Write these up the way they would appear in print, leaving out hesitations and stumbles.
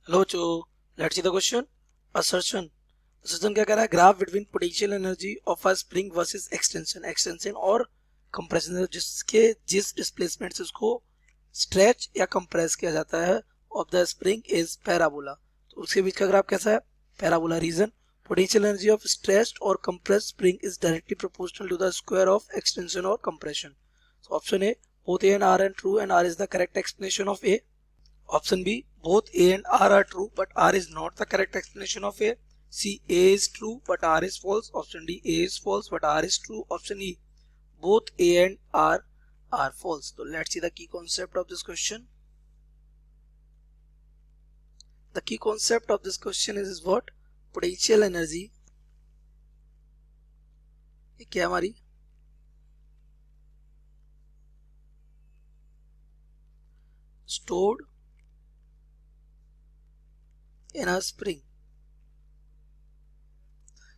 Hello जो let's see the question. Assertion assertion क्या कह रहा है? Graph between potential energy of a spring versus extension और कंप्रेशन, जिस डिस्प्लेसमेंट से उसको स्ट्रेच या कंप्रेस किया जाता है of the spring is parabola. तो उसके बीच का ग्राफ कैसा है? Parabola. Reason, potential energy of stretched और compressed spring is directly proportional to the square of extension और compression. Option A, both A and R and true and R is the correct explanation of A. Option B, both A and R are true but R is not the correct explanation of A. C, A is true but R is false. Option D, A is false but R is true. Option E, both A and R are false. So let's see the key concept of this question. The key concept of this question is what? Potential energy. ये क्या है हमारी? Stored in a spring.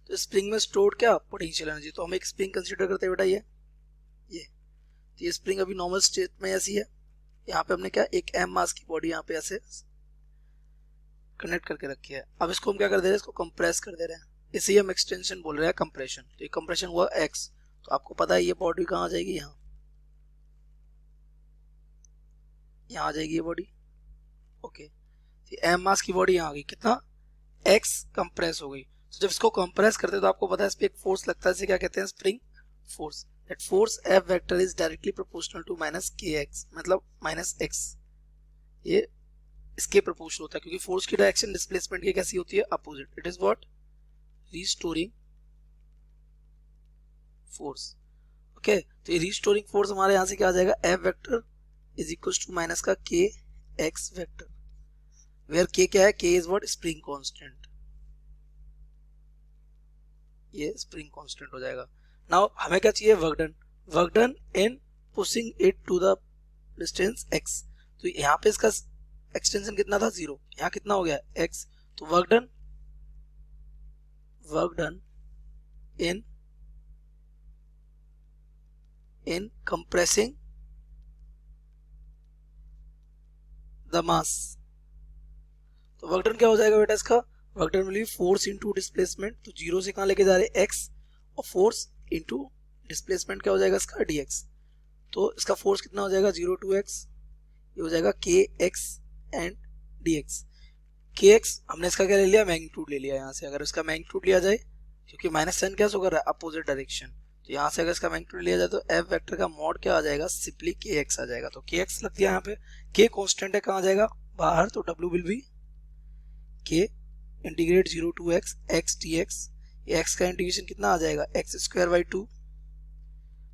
तो spring में stored क्या? Potential energy. तो हम एक स्प्रिंग कंसीडर करते हैं बेटा, ये तो ये स्प्रिंग अभी नॉर्मल स्टेट में ऐसी है। यहाँ पे हमने क्या, एक एम मास की बॉडी यहाँ पे ऐसे कनेक्ट करके रखी है। अब इसको हम क्या कर दे रहे हैं? इसको कंप्रेस कर दे रहे हैं, इसे हम एक्सटेंशन बोल रहे हैं, कंप्रेशन। तो ये कंप्रेशन हुआ एक्स। तो आपको पता है ये बॉडी कहाँ आ जाएगी? यहाँ आ जाएगी ये बॉडी। ओके, तो एम मास की बॉडी यहाँ आ गई, कितना? एक्स कंप्रेस हो गई। तो जब इसको कंप्रेस करते हैं तो आपको पता है इस पे एक फोर्स लगता है, इसे क्या कहते हैं? Spring force. That force F vector is directly proportional to minus k x, मतलब माइनस एक्स। ये इसके प्रोपोर्शनल होता है क्योंकि फोर्स की डायरेक्शन डिस्प्लेसमेंट की कैसी होती है? Opposite. It is what? Restoring force. Okay, तो ये रीस्टोरिंग फोर्स हमारे यहाँ से क्या आ जाएगा? F vector is equal to minus का k x vector, where k क्या है? K is what? Spring constant. ये स्प्रिंग कांस्टेंट हो जाएगा। नाउ हमें क्या चाहिए? Work done. Work done in pushing it to the distance x। तो यहाँ पे इसका एक्सटेंशन कितना था? 0। यहाँ कितना हो गया? x। तो work done in compressing the mass. तो वर्क डन क्या हो जाएगा बेटा इसका? Work done will be force into displacement. तो 0 से कहाँ लेके जा रहे हैं? x, और फोर्स इनटू डिस्प्लेसमेंट क्या हो जाएगा इसका? dx। तो इसका फोर्स कितना हो जाएगा? 0 to x, ये हो जाएगा के एक्स एंड डी एक्स। के एक्स हमने इसका क्या ले लिया? मैग्नीट्यूड ले लिया यहाँ से। अगर इसका मैग्नीट्यूड लिया जाए, क्योंकि माइनस साइन क्या शो कर रहा है? अपोजिट डायरेक्शन, तो यहाँ से अगर इसका मैग्नीट्यूड लिया जाए तो एफ वेक्टर का मॉड क्या आ जाएगा? सिंपली के एक्स आ जाएगा। तो के एक्स लग दिया यहाँ पे। के कॉन्स्टेंट है, कहाँ आ जाएगा? बाहर। तो डब्ल्यू विल बी के integrate 0 to x x D x. ये एक्स का इंटीग्रेशन कितना आ जाएगा? X square by 2,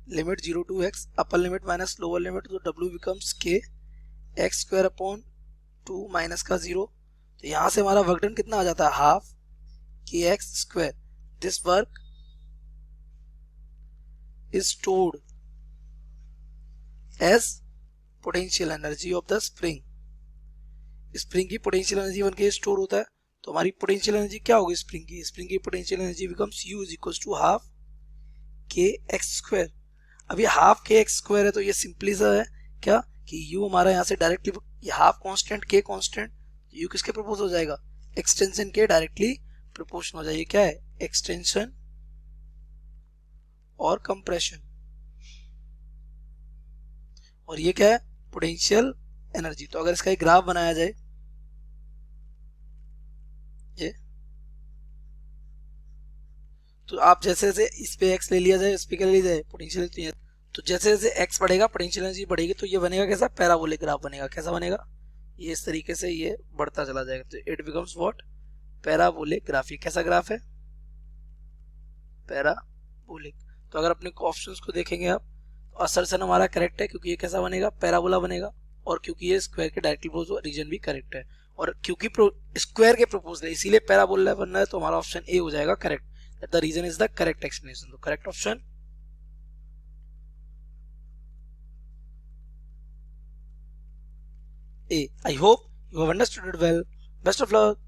limit 0 to x, upper limit minus lower limit, तो डब्ल्यू बिकम्स के एक्स स्क्वायर अपॉन 2 माइनस का 0। तो यहाँ से हमारा वर्क डन कितना आ जाता है? Half k x square. This work is stored as potential energy of the spring. Spring की पोटेंशियल एनर्जी बन के स्टोर होता है। तो हमारी पोटेंशियल एनर्जी क्या होगी स्प्रिंग की? स्प्रिंग की potential energy becomes U is equal to half k x square. अब ये हाफ के एक्स स्क्वायर है तो ये सिंपली सा है क्या कि u हमारा यहाँ से डायरेक्टली, ये हाफ कांस्टेंट के कांस्टेंट, u किसके प्रोपोज हो जाएगा? एक्सटेंशन के डायरेक्टली प्रोपोर्शनल हो जाएगा। क्या है? एक्सटेंशन और कंप्रेशन। और ये क्या है? Potential energy. तो अगर इसका एक ग्राफ बनाया जाए, ये तो आप जैसे जैसे इस पे x ले लिया जाए, इस पे क्या ले लिया जाए? पोटेंशियल। तो जैसे जैसे x बढ़ेगा पोटेंशियल एनर्जी बढ़ेगी, तो ये बनेगा कैसा? पैराबोलिक ग्राफ बनेगा। कैसा बनेगा? ये इस तरीके से ये बढ़ता चला जाएगा। तो it becomes what? Parabolic graph. ये कैसा ग्राफ है? पैराबोलिक। तो अगर अपने ऑप्शंस को देखेंगे आप, तो असर्शन हमारा करेक्ट है क्योंकि ये कैसा बनेगा? पैराबोला बनेगा। और क्योंकि ये स्क्वायर के डायरेक्टली रीजन भी करेक्ट है, और क्योंकि स्क्वायर के प्रोपोजल है इसीलिए पैराबोला बन रहा है, तो हमारा ऑप्शन ए हो जाएगा correct. The reason is the correct explanation. तो correct option A. I hope you have understood it well. Best of luck.